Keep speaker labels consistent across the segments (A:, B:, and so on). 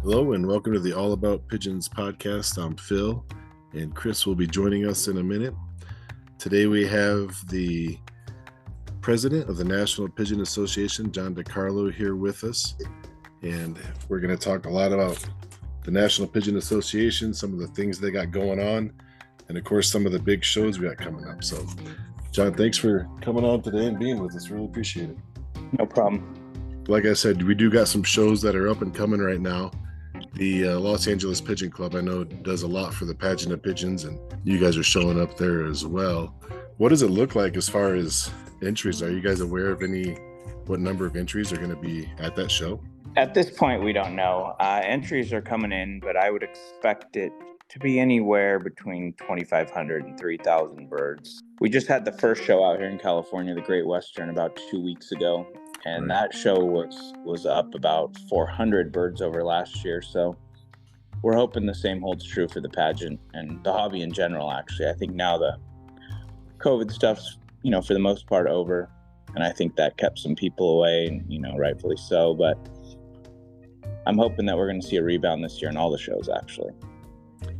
A: Hello and welcome to the All About Pigeons podcast. I'm Phil, and Chris will be joining us in a minute. Today we have the president of the National Pigeon Association, John DeCarlo, here with us. And we're going to talk a lot about the National Pigeon Association, some of the things they got going on, and of course, some of the big shows we got coming up. So, John, thanks for coming on today and being with us. Really appreciate it.
B: No problem.
A: Like I said, we do got some shows that are up and coming right now. The Los Angeles Pigeon Club, I know, does a lot for the pageant of pigeons, and you guys are showing up there as well. What does it look like as far as entries? Are you guys aware of what number of entries are going to be at that show?
B: At this point, we don't know. Entries are coming in, but I would expect it to be anywhere between 2,500 and 3,000 birds. We just had the first show out here in California, the Great Western, about 2 weeks ago. And that show was up about 400 birds over last year. So we're hoping the same holds true for the pageant and the hobby in general, actually. I think now the COVID stuff's, for the most part over. And I think that kept some people away, and, rightfully so. But I'm hoping that we're going to see a rebound this year in all the shows, actually.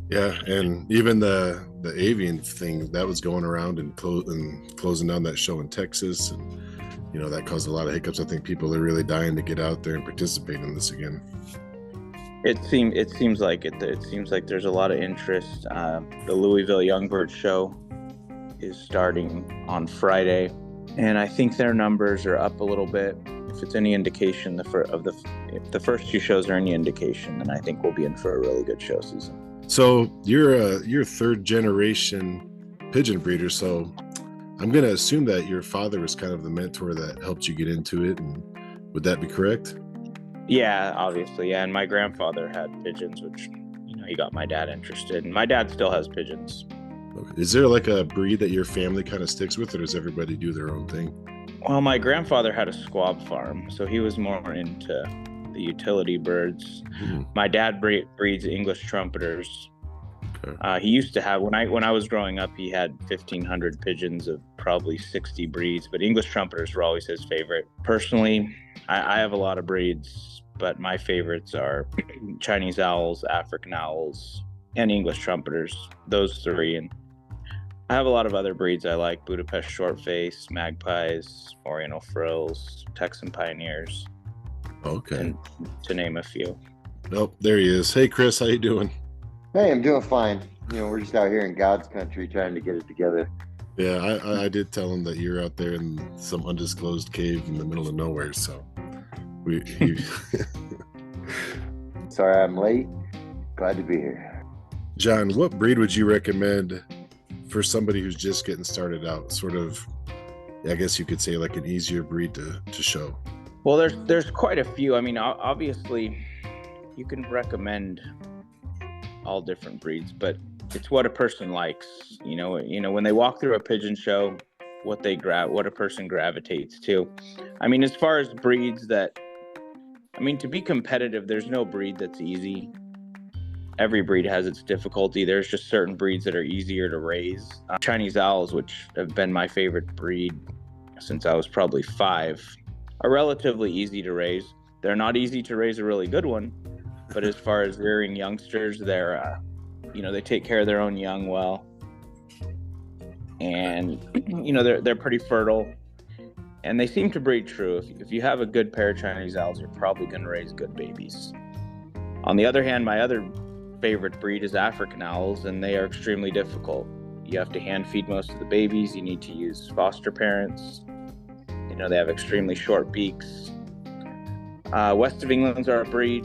A: Yeah, and even the avian thing, that was going around and closing down that show in Texas. And that caused a lot of hiccups. I think people are really dying to get out there and participate in this again.
B: It seems like it. It seems like there's a lot of interest. The Louisville Youngbird Show is starting on Friday, and I think their numbers are up a little bit. If it's any indication, if the first two shows are any indication, then I think we'll be in for a really good show season.
A: So you're third generation pigeon breeder. So I'm going to assume that your father was kind of the mentor that helped you get into it. And would that be correct?
B: Yeah, obviously. Yeah. And my grandfather had pigeons, which, he got my dad interested. And my dad still has pigeons.
A: Okay. Is there like a breed that your family kind of sticks with, or does everybody do their own thing?
B: Well, my grandfather had a squab farm, so he was more into the utility birds. Mm-hmm. My dad breeds English trumpeters. He used to have, when I was growing up, he had 1,500 pigeons of probably 60 breeds, but English trumpeters were always his favorite. Personally, I have a lot of breeds, but my favorites are Chinese owls, African owls, and English trumpeters, those three. And I have a lot of other breeds I like: Budapest shortface, magpies, Oriental frills, Texan pioneers.
A: Okay.
B: And to name a few.
A: Nope, there he is. Hey, Chris, how you doing?
C: Hey, I'm doing fine. We're just out here in God's country trying to get it together.
A: Yeah, I did tell him that you're out there in some undisclosed cave in the middle of nowhere. So
C: Sorry I'm late. Glad to be here.
A: John, what breed would you recommend for somebody who's just getting started out? Sort of, I guess you could say, like an easier breed to show.
B: Well, there's quite a few. I mean, obviously, you can recommend all different breeds, but it's what a person likes. When they walk through a pigeon show, what a person gravitates to. I mean, as far as breeds to be competitive, there's no breed that's easy. Every breed has its difficulty. There's just certain breeds that are easier to raise. Chinese owls, which have been my favorite breed since I was probably 5, are relatively easy to raise. They're not easy to raise a really good one, but as far as rearing youngsters, they're, they take care of their own young well. And, they're pretty fertile. And they seem to breed true. If you have a good pair of Chinese owls, you're probably going to raise good babies. On the other hand, my other favorite breed is African owls, and they are extremely difficult. You have to hand feed most of the babies. You need to use foster parents. They have extremely short beaks. West of England's are a breed.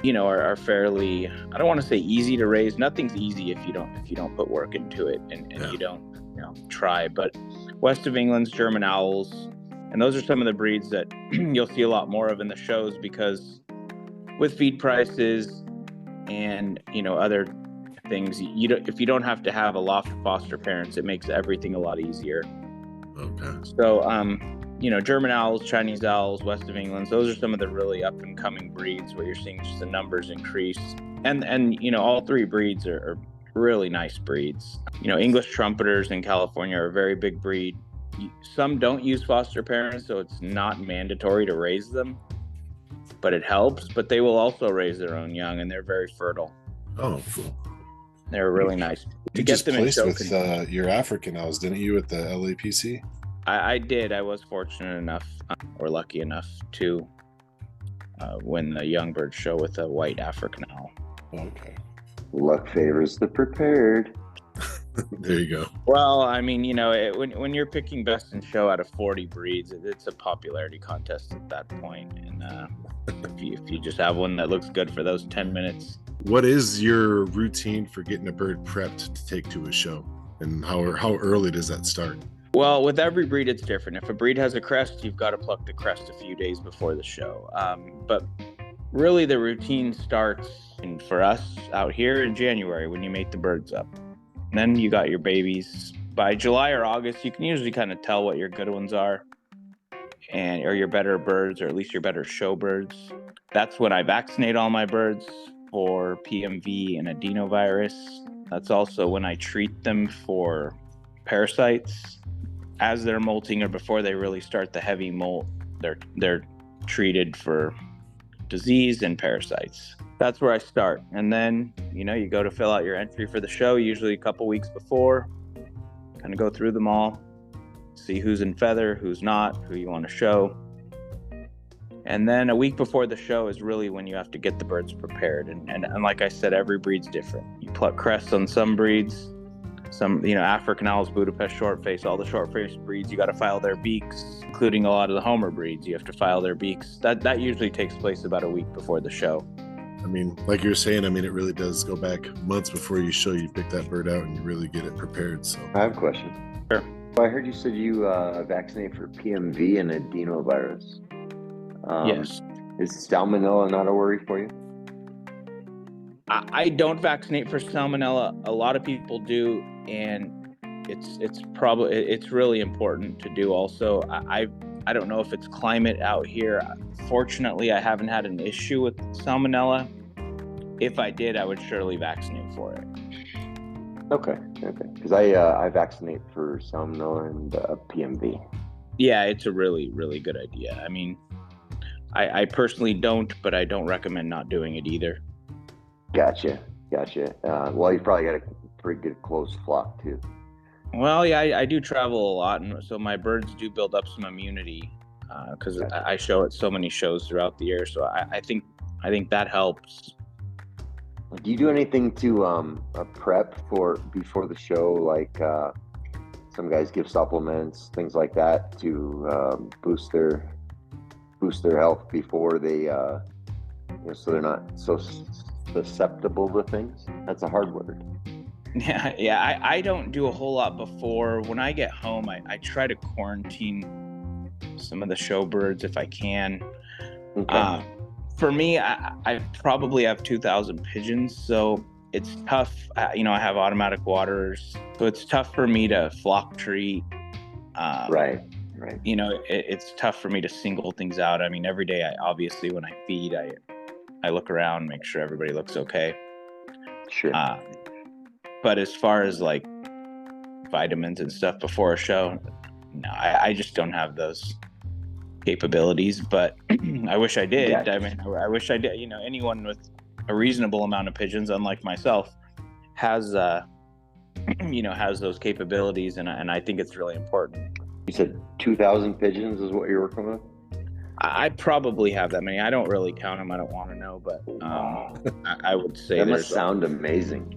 B: Are fairly, I don't want to say easy to raise. Nothing's easy if you don't put work into it and you don't try. But West of England's German owls, and those are some of the breeds that you'll see a lot more of in the shows, because with feed prices and other things, if you don't have to have a lot of foster parents, it makes everything a lot easier.
A: Okay.
B: So German owls, Chinese owls, West of England, those are some of the really up and coming breeds where you're seeing just the numbers increase. And all three breeds are really nice breeds. English trumpeters in California are a very big breed. Some don't use foster parents, so it's not mandatory to raise them. but it helps. But they will also raise their own young, and they're very fertile.
A: Oh, cool.
B: They're really nice.
A: You just placed with your African owls, didn't you, at the LAPC?
B: I did. I was fortunate enough, or lucky enough, to win the young bird show with a white African owl.
A: Okay.
C: Luck favors the prepared.
A: There you go.
B: Well, I mean, when you're picking best in show out of 40 breeds, it's a popularity contest at that point. And if you just have one that looks good for those 10 minutes.
A: What is your routine for getting a bird prepped to take to a show? And how early does that start?
B: Well, with every breed, it's different. If a breed has a crest, you've got to pluck the crest a few days before the show. But really, the routine starts for us out here in January when you mate the birds up. And then you got your babies. By July or August, you can usually kind of tell what your good ones are, or your better birds, or at least your better show birds. That's when I vaccinate all my birds for PMV and adenovirus. That's also when I treat them for parasites. As they're molting or before they really start the heavy molt, they're treated for disease and parasites. That's where I start. And then, you go to fill out your entry for the show, usually a couple weeks before, kind of go through them all, see who's in feather, who's not, who you want to show. And then a week before the show is really when you have to get the birds prepared. And like I said, every breed's different. You pluck crests on some breeds, some, African owls, Budapest shortface, all the shortface breeds, you got to file their beaks, including a lot of the Homer breeds. You have to file their beaks. That usually takes place about a week before the show.
A: I mean, like you're saying, it really does go back months before you show. You pick that bird out and you really get it prepared. So
C: I have a question.
B: Sure.
C: I heard you said you vaccinate for PMV and adenovirus.
B: Yes.
C: Is salmonella not a worry for you?
B: I don't vaccinate for salmonella. A lot of people do, and it's really important to do. Also, I don't know if it's climate out here. Fortunately, I haven't had an issue with salmonella. If I did, I would surely vaccinate for it.
C: Okay. Because I vaccinate for salmonella and PMV.
B: Yeah, it's a really, really good idea. I mean, I personally don't, but I don't recommend not doing it either.
C: Gotcha. Well, you probably got a pretty good close flock too.
B: Well, yeah, I do travel a lot, and so my birds do build up some immunity because I show at so many shows throughout the year. So I think that helps.
C: Do you do anything to prep before the show? Like some guys give supplements, things like that, to boost their health before they, so they're not so susceptible to things. That's a hard word.
B: Yeah. I don't do a whole lot before. When I get home, I try to quarantine some of the show birds if I can. Okay. For me, I probably have 2,000 pigeons, so it's tough. I have automatic waterers, so it's tough for me to flock treat.
C: Right.
B: It's tough for me to single things out. I mean, every day, obviously, when I feed, I look around, make sure everybody looks okay.
C: Sure.
B: But as far as like vitamins and stuff before a show, no, I just don't have those capabilities. But I wish I did. Yeah. I mean, I wish I did. Anyone with a reasonable amount of pigeons, unlike myself, has those capabilities, and I think it's really important.
C: You said 2,000 pigeons is what you're working with?
B: I probably have that many. I don't really count them. I don't want to know, but I would say
C: that must sound amazing.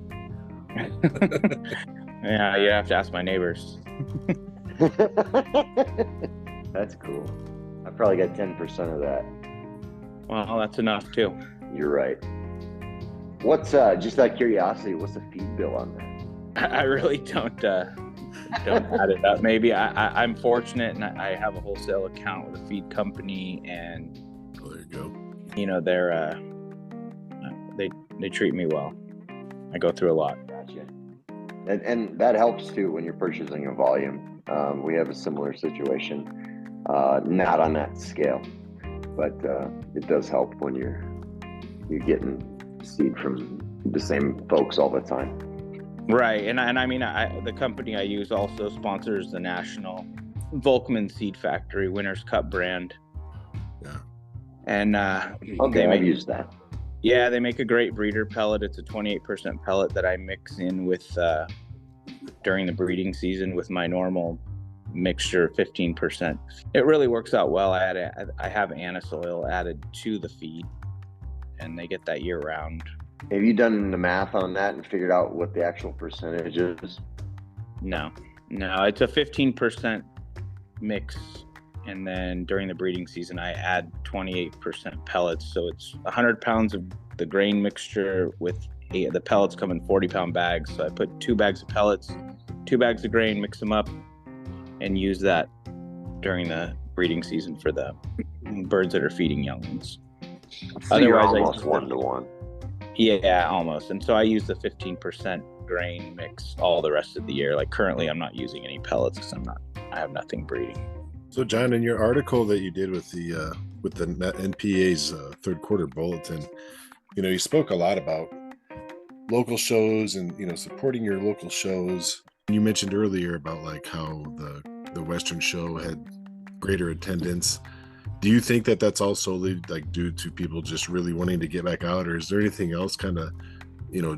B: Yeah, you have to ask my neighbors.
C: That's cool. I probably got 10% of that.
B: Well, that's enough too.
C: You're right. What's just out of curiosity, what's the feed bill on that?
B: I really don't add it up. Maybe I'm fortunate and I have a wholesale account with a feed company, and
A: there you go.
B: They're they treat me well. I go through a lot.
C: Gotcha. And that helps too when you're purchasing a volume. We have a similar situation, not on that scale, but it does help when you're getting seed from the same folks all the time.
B: Right, and I mean, the company I use also sponsors the National Volkman Seed Factory Winners Cup brand.
A: Yeah.
B: And
C: Okay, I've used that.
B: Yeah, they make a great breeder pellet. It's a 28% pellet that I mix in with during the breeding season with my normal mixture, 15%. It really works out well. I have anise oil added to the feed, and they get that year round.
C: Have you done the math on that and figured out what the actual percentage is?
B: No, it's a 15% mix, and then during the breeding season I add 28% pellets, so it's 100 pounds of the grain mixture with the pellets come in 40-pound bags. So I put 2 bags of pellets, 2 bags of grain, mix them up, and use that during the breeding season for the birds that are feeding younglings.
C: So otherwise, almost 1-to-1.
B: Yeah, almost. And so I use the 15% grain mix all the rest of the year. Like currently, I'm not using any pellets because I have nothing breeding.
A: So, John, in your article that you did with the NPA's third quarter bulletin, you spoke a lot about local shows and supporting your local shows. You mentioned earlier about like how the Western show had greater attendance. Do you think that that's also like due to people just really wanting to get back out, or is there anything else kind of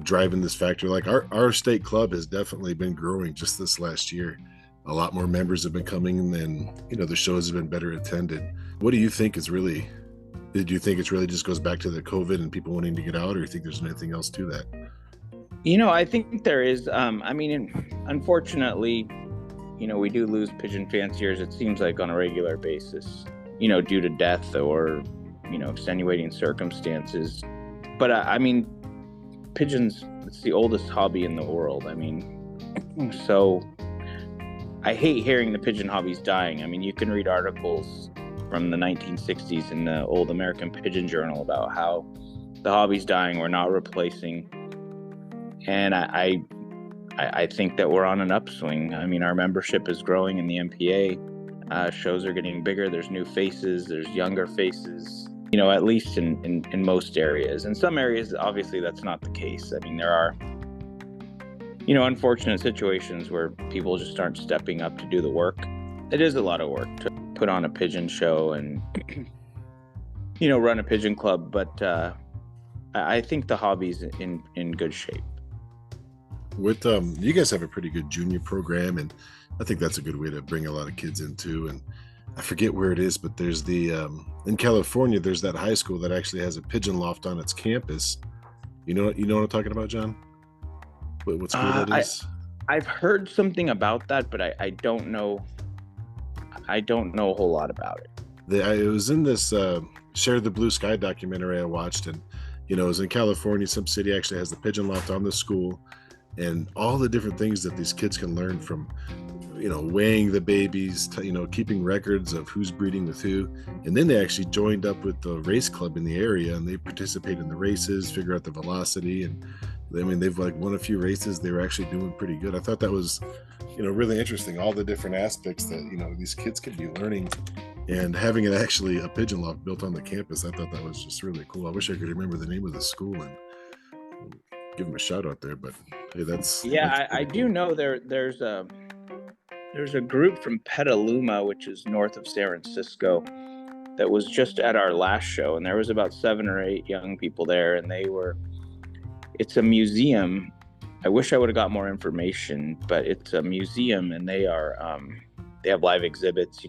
A: driving this factor? Like our state club has definitely been growing just this last year. A lot more members have been coming, and then the shows have been better attended. What do you think is really? Do you think it's really just goes back to the COVID and people wanting to get out, or do you think there's anything else to that?
B: I think there is. Unfortunately, we do lose pigeon fanciers, it seems like, on a regular basis, due to death or, extenuating circumstances. But pigeons, it's the oldest hobby in the world. So I hate hearing the pigeon hobby's dying. You can read articles from the 1960s in the Old American Pigeon Journal about how the hobby's dying, we're not replacing. And I think that we're on an upswing. Our membership is growing in the NPA. Shows are getting bigger. There's new faces. There's younger faces, at least in most areas. In some areas, obviously, that's not the case. There are, unfortunate situations where people just aren't stepping up to do the work. It is a lot of work to put on a pigeon show and, run a pigeon club. But I think the hobby's in good shape.
A: With you guys have a pretty good junior program, and I think that's a good way to bring a lot of kids into. And I forget where it is, but there's the in California, there's that high school that actually has a pigeon loft on its campus. You know what I'm talking about, John? What school that is?
B: I've heard something about that, but I don't know. I don't know a whole lot about it.
A: It was in this Share the Blue Sky documentary I watched, and it was in California. Some city actually has the pigeon loft on the school. And all the different things that these kids can learn from, weighing the babies, keeping records of who's breeding with who. And then they actually joined up with the race club in the area, and they participate in the races, figure out the velocity. And they've won a few races. They were actually doing pretty good. I thought that was, really interesting. All the different aspects that, these kids could be learning, and having it actually a pigeon loft built on the campus. I thought that was just really cool. I wish I could remember the name of the school and give them a shout out there, but hey,
B: I do know there's a group from Petaluma, which is north of San Francisco, that was just at our last show, and there was about 7 or 8 young people there, and it's a museum. I wish I would have got more information, but it's a museum, and they have live exhibits.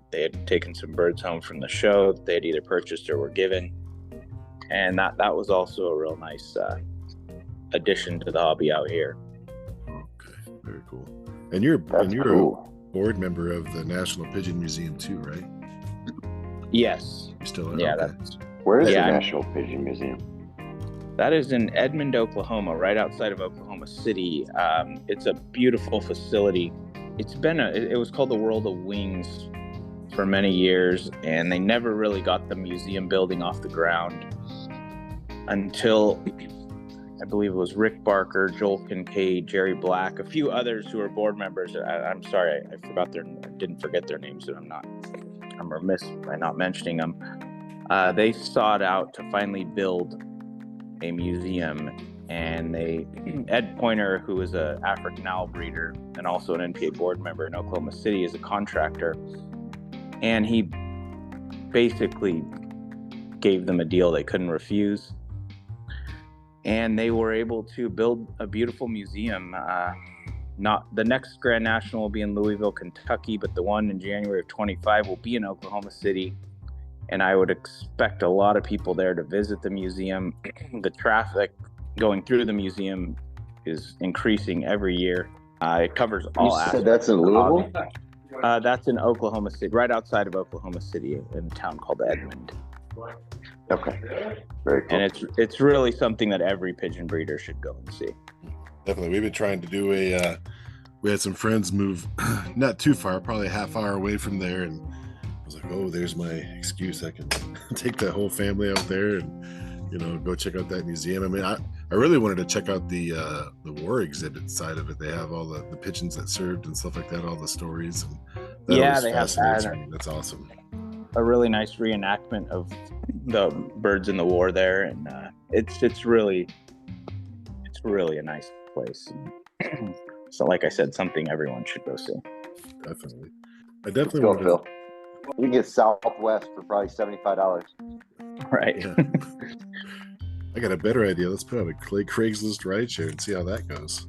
B: They had taken some birds home from the show that they had either purchased or were given, and that was also a real nice addition to the hobby out here.
A: Okay, very cool. And you're cool. A board member of the National Pigeon Museum too, right?
B: Yes.
A: You still are?
B: Yeah.
A: Okay.
C: Where is the National Pigeon Museum?
B: That is in Edmond, Oklahoma, right outside of Oklahoma City. It's a beautiful facility. It was called the World of Wings for many years, and they never really got the museum building off the ground until I believe it was Rick Barker, Joel Kincaid, Jerry Black, a few others who were board members. I'm sorry, I didn't forget their names, and I'm remiss by not mentioning them. They sought out to finally build a museum, and Ed Pointer, who is an African owl breeder and also an NPA board member in Oklahoma City, is a contractor, and he basically gave them a deal they couldn't refuse. And they were able to build a beautiful museum. Not the next Grand National will be in Louisville, Kentucky, but the one in January of 25 will be in Oklahoma City. And I would expect a lot of people there to visit the museum. The traffic going through the museum is increasing every year. It covers all aspects.
C: You said that's in Louisville?
B: That's in Oklahoma City, right outside of Oklahoma City, in a town called Edmond.
C: Okay, very cool.
B: And it's really something that every pigeon breeder should go and see.
A: Definitely. We've been trying to do we had some friends move not too far, probably a half hour away from there, and I was like, oh, there's my excuse. I can take the whole family out there and, go check out that museum. I mean, I really wanted to check out the war exhibit side of it. They have all the pigeons that served and stuff like that, all the stories. And that
B: they have that.
A: That's awesome.
B: A really nice reenactment of the birds in the war there, and it's really a nice place. So, like I said, something everyone should go see.
A: Definitely, I definitely
C: go,
A: want
C: Phil. You can get Southwest for probably $75.
B: Right.
A: Yeah. I got a better idea. Let's put out a Craigslist rideshare and see how that goes.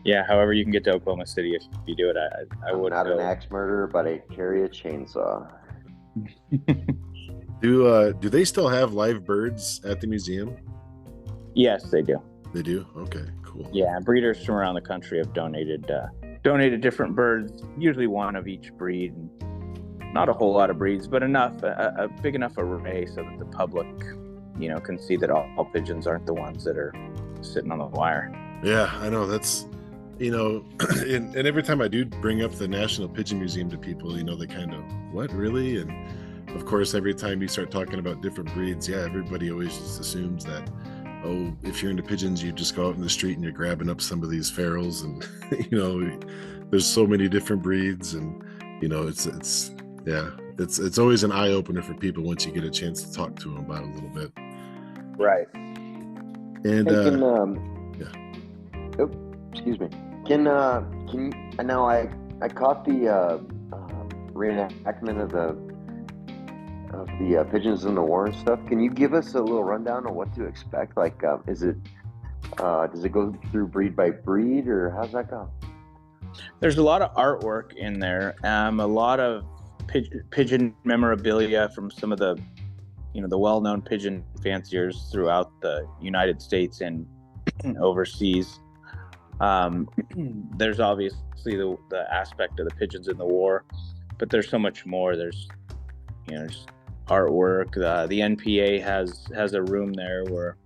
B: Yeah, however you can get to Oklahoma City, if you do it, I would.
C: I'm not an axe murderer, but I carry a chainsaw.
A: Do they still have live birds at the museum?
B: Yes, they do.
A: They do? Okay, cool.
B: Yeah, breeders from around the country have donated different birds, usually one of each breed. Not a whole lot of breeds, but enough, a big enough array so that the public, can see that all pigeons aren't the ones that are sitting on the wire.
A: Yeah, I know. That's, and every time I do bring up the National Pigeon Museum to people, they kind of, what, really? And of course, every time you start talking about different breeds, everybody always just assumes that, oh, if you're into pigeons, you just go out in the street and you're grabbing up some of these ferals, and there's so many different breeds, and it's always an eye opener for people once you get a chance to talk to them about it a little bit.
B: Right.
A: And
C: excuse me. Can now I caught the reenactment of the pigeons in the war and stuff. Can you give us a little rundown on what to expect? Like, does it go through breed by breed, or how's that go?
B: There's a lot of artwork in there. A lot of pigeon memorabilia from some of the, the well-known pigeon fanciers throughout the United States and overseas. There's obviously the aspect of the pigeons in the war, but there's so much more. There's artwork. The NPA has a room there where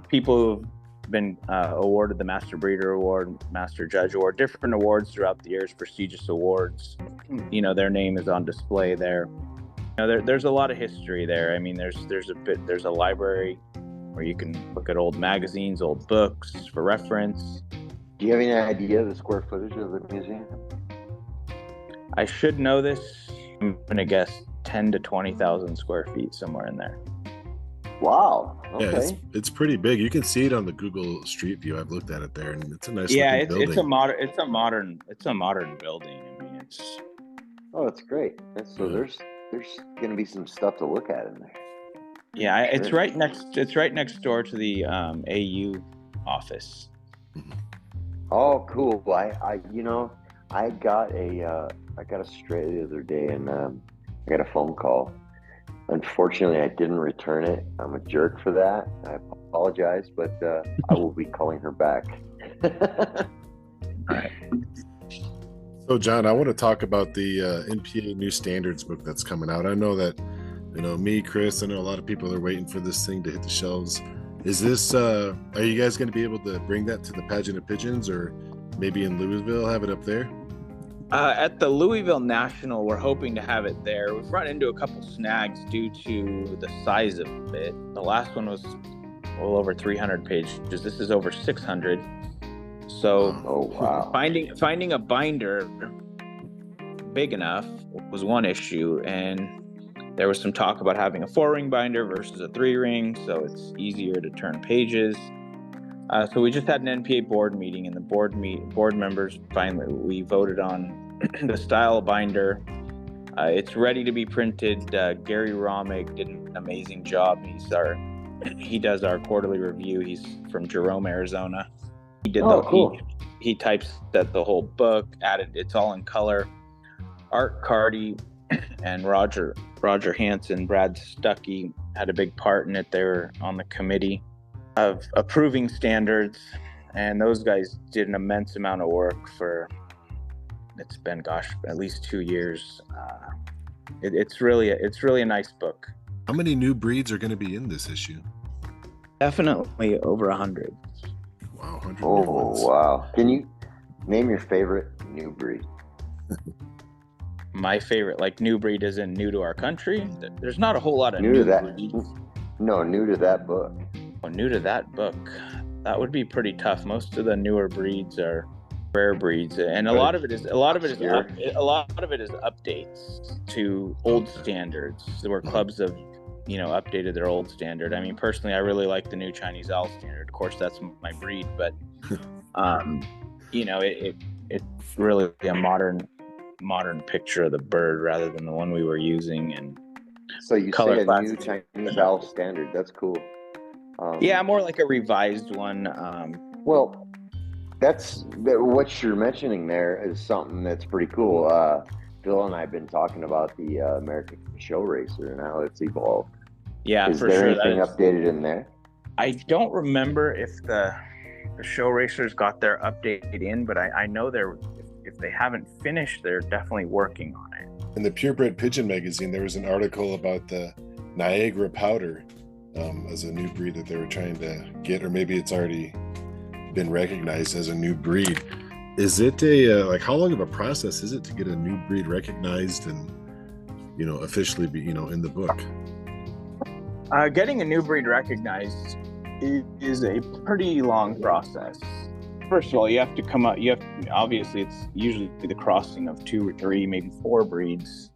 B: people who've been awarded the Master Breeder Award, Master Judge Award, different awards throughout the years, prestigious awards, their name is on display there. There's a lot of history there. I mean, there's a library where you can look at old magazines, old books for reference.
C: Do you have any idea of the square footage of the museum?
B: I should know this. I'm gonna guess 10 to 20,000 square feet, somewhere in there.
C: Wow. Okay.
A: Yeah, it's pretty big. You can see it on the Google Street View. I've looked at it there, and it's a nice looking building.
B: It's a modern building. I mean, it's.
C: Oh, it's great. There's going to be some stuff to look at in there.
B: Yeah, it's right next door to the AU office.
C: Oh, cool. I got a stray the other day, and I got a phone call. Unfortunately, I didn't return it. I'm a jerk for that. I apologize, but I will be calling her back.
B: All right.
A: So, John, I want to talk about the NPA new standards book that's coming out. I know that, me, Chris, I know a lot of people are waiting for this thing to hit the shelves. Is this, are you guys going to be able to bring that to the Pageant of Pigeons, or maybe in Louisville, have it up there?
B: At the Louisville National, we're hoping to have it there. We've run into a couple snags due to the size of it. The last one was well over 300 pages. This is over 600. So
C: wow.
B: Finding a binder big enough was one issue, and there was some talk about having a 4-ring binder versus a 3-ring, so it's easier to turn pages. So we just had an NPA board meeting, and the board members finally, we voted on the style of binder. It's ready to be printed. Gary Romig did an amazing job. He does our quarterly review. He's from Jerome, Arizona.
C: Cool.
B: He typeset the whole book, it's all in color. Art Cardy and Roger Hansen, Brad Stuckey had a big part in it. They were on the committee of approving standards, and those guys did an immense amount of work it's been, at least 2 years. It's really a nice book.
A: How many new breeds are going to be in this issue?
B: Definitely over 100.
A: Wow, 100 new
C: Oh,
A: ones.
C: wow. Can you name your favorite new breed?
B: My favorite, like new breed isn't new to our country. There's not a whole lot of
C: New
B: new
C: to that?
B: breeds.
C: No, new to that book.
B: Oh, new to that book. That would be pretty tough. Most of the newer breeds are rare breeds, and a lot of it is updates to old standards where clubs have updated their old standard. I mean, personally, I really like the new Chinese owl standard. Of course, that's my breed, but it's really a modern picture of the bird rather than the one we were using. And
C: so you say a new Chinese owl standard. That's cool.
B: Yeah, more like a revised one.
C: Well, what you're mentioning there is something that's pretty cool. Phil and I have been talking about the American Show Racer and how it's evolved.
B: Yeah,
C: is
B: for
C: there
B: sure.
C: anything updated in there?
B: I don't remember if the Show Racers got their update in, but I know if they haven't finished, they're definitely working on it.
A: In the Purebred Pigeon magazine, there was an article about the Niagara Powder as a new breed that they were trying to get, or maybe it's already been recognized as a new breed. Is it how long of a process is it to get a new breed recognized and officially be in the book?
B: Getting a new breed recognized is a pretty long process. First of all, obviously it's usually the crossing of 2 or 3, maybe 4 breeds,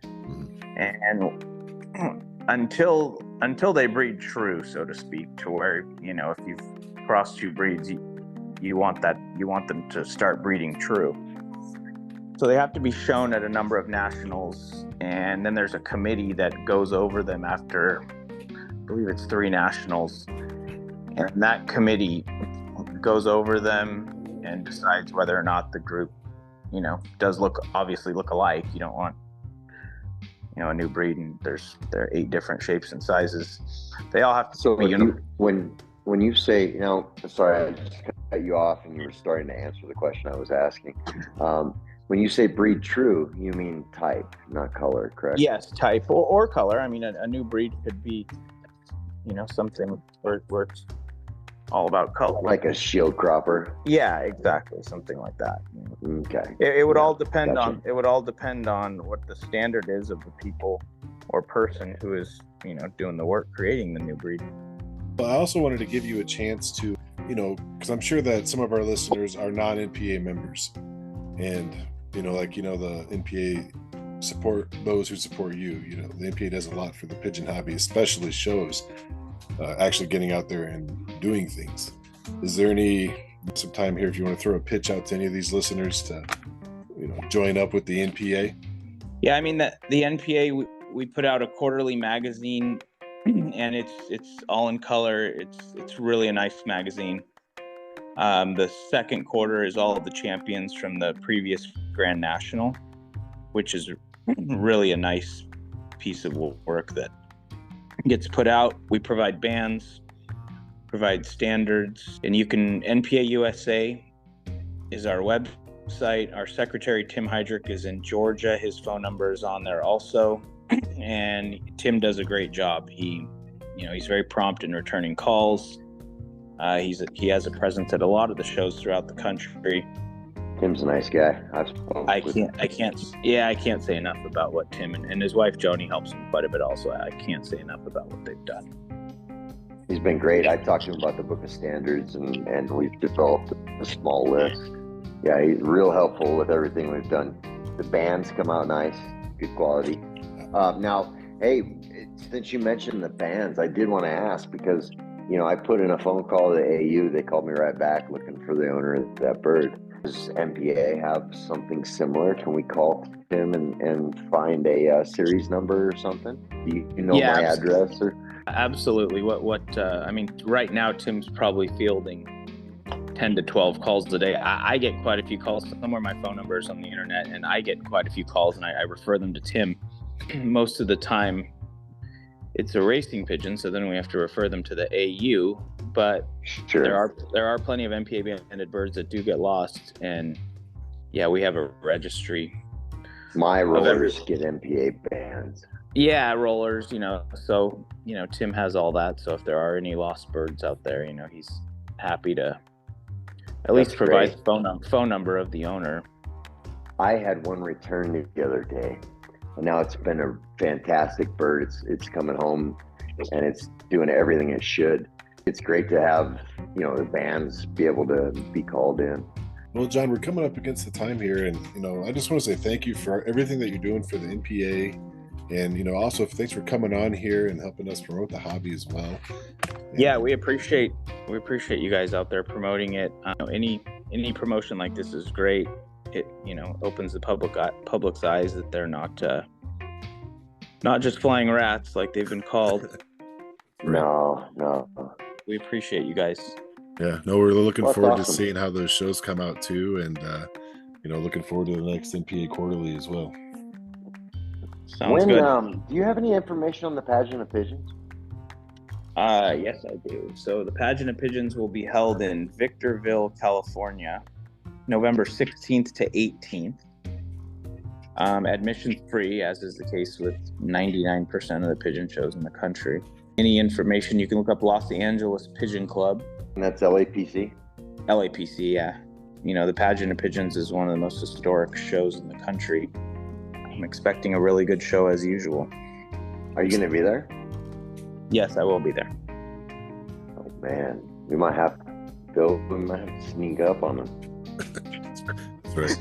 B: and until they breed true, so to speak, to where if you've crossed 2 breeds, you want them to start breeding true. So they have to be shown at a number of nationals, and then there's a committee that goes over them after, I believe it's 3 nationals, and that committee goes over them and decides whether or not the group does look alike. You don't want a new breed and there are 8 different shapes and sizes. They all have to
C: when you say, sorry, I just cut you off and you were starting to answer the question I was asking. When you say breed true, you mean type, not color, correct?
B: Yes, type or color. I mean, a new breed could be something where it's all about color,
C: like a shield cropper.
B: Yeah, exactly, something like that.
C: Okay.
B: It would all depend on what the standard is of the people or person who is doing the work creating the new breed.
A: Well, I also wanted to give you a chance to because I'm sure that some of our listeners are non-NPA members, and the NPA support those who support you. The NPA does a lot for the pigeon hobby, especially shows actually getting out there and doing things. Is there some time here if you want to throw a pitch out to any of these listeners to join up with the NPA?
B: Yeah, I mean the NPA, we put out a quarterly magazine, and it's all in color. It's really a nice magazine. The second quarter is all of the champions from the previous Grand National, which is really a nice piece of work that gets put out. We provide bands, provide standards, and NPA USA is our website. Our secretary, Tim Heydrich, is in Georgia. His phone number is on there also. And Tim does a great job. He's very prompt in returning calls. He has a presence at a lot of the shows throughout the country.
C: Tim's a nice guy.
B: I can't say enough about what Tim and his wife Joni helps him quite a bit also. I can't say enough about what they've done.
C: He's been great. I talked to him about the book of standards, and we've developed a small list. Yeah, he's real helpful with everything we've done. The bands come out nice, good quality. Now, hey, since you mentioned the bands, I did want to ask because, I put in a phone call to the AU. They called me right back looking for the owner of that bird. Does NPA have something similar? Can we call him and find a series number or something? Do you know my address? Or
B: absolutely. I mean, right now Tim's probably fielding 10 to 12 calls a day. I get quite a few calls. Somewhere my phone number is on the internet, and I get quite a few calls, and I refer them to Tim. Most of the time it's a racing pigeon, so then we have to refer them to the AU, but
C: sure.
B: there are plenty of NPA banded birds that do get lost, and yeah, we have a registry.
C: My rollers get NPA bands.
B: Yeah, rollers, so Tim has all that, so if there are any lost birds out there, he's happy to at least provide the phone number of the owner.
C: I had one returned the other day, and now it's been a fantastic bird. It's coming home, and it's doing everything it should. It's great to have, the bands be able to be called in.
A: Well, John, we're coming up against the time here, and, I just want to say thank you for everything that you're doing for the NPA, and, also thanks for coming on here and helping us promote the hobby as well.
B: Yeah, we appreciate you guys out there promoting it. Any promotion like this is great. It opens the public's eyes that they're not just flying rats like they've been called.
C: No.
B: We appreciate you guys.
A: Yeah, no, we're looking forward to seeing how those shows come out too, and looking forward to the next NPA quarterly as well.
B: Sounds good.
C: Do you have any information on the Pageant of Pigeons?
B: Yes, I do. So the Pageant of Pigeons will be held in Victorville, California, November 16th to 18th. Admission free, as is the case with 99% of the pigeon shows in the country. Any information, you can look up Los Angeles Pigeon Club.
C: And that's LAPC?
B: LAPC, yeah. The Pageant of Pigeons is one of the most historic shows in the country. I'm expecting a really good show as usual.
C: Are you going to be there?
B: Yes, I will be there.
C: Oh, man. We might have to sneak up on them.
A: That's right.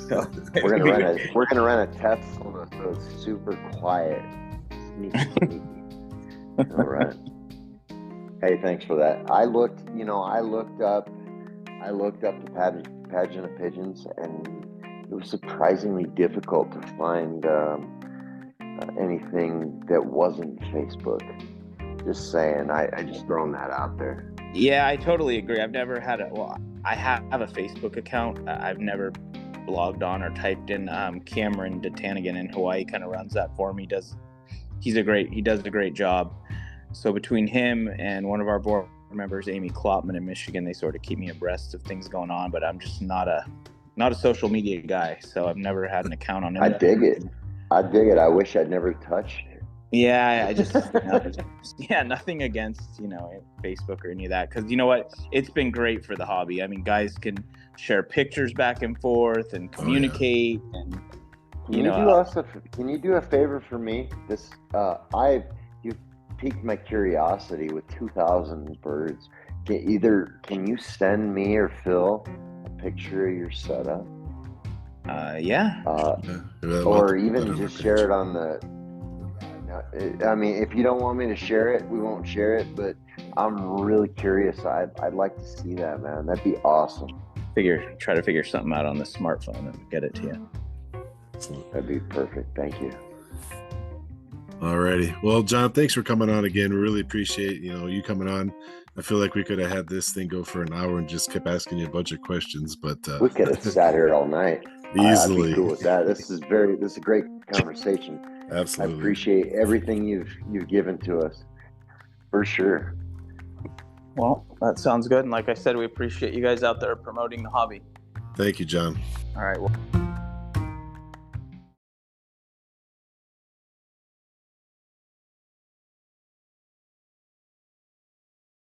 C: So, we're gonna rent a Tesla, so it's super quiet. Sneaky. All right. Hey, thanks for that. I looked up the Pageant of Pigeons, and it was surprisingly difficult to find anything that wasn't Facebook. Just saying, I just thrown that out there.
B: Yeah, I totally agree. I've never had I have a Facebook account. I've never blogged on or typed in. Cameron DeTanigan in Hawaii kind of runs that for me. He does a great job. So between him and one of our board members, Amy Klopman in Michigan, they sort of keep me abreast of things going on, but I'm just not a social media guy, so I've never had an account on it.
C: I dig it. I wish I'd never touched it.
B: Yeah, I just nothing against, Facebook or any of that, because you know what? It's been great for the hobby. I mean, guys can share pictures back and forth and communicate. And
C: Can you do a favor for me? You've piqued my curiosity with 2,000 birds. Can you send me or Phil a picture of your setup?
B: Yeah.
C: Or even just share it on the. I mean, if you don't want me to share it, we won't share it. But I'm really curious. I'd like to see that, man. That'd be awesome.
B: Try to figure something out on the smartphone and get it to you.
C: That'd be perfect. Thank you.
A: Alrighty. Well, John, thanks for coming on again. We really appreciate you coming on. I feel like we could have had this thing go for an hour and just kept asking you a bunch of questions, but
C: we could have sat here all night.
A: Easily.
C: I'd be cool with that. This is a great conversation.
A: Absolutely.
C: I appreciate everything you've given to us, for sure.
B: Well, that sounds good. And like I said, we appreciate you guys out there promoting the hobby.
A: Thank you, John.
B: All right. Well.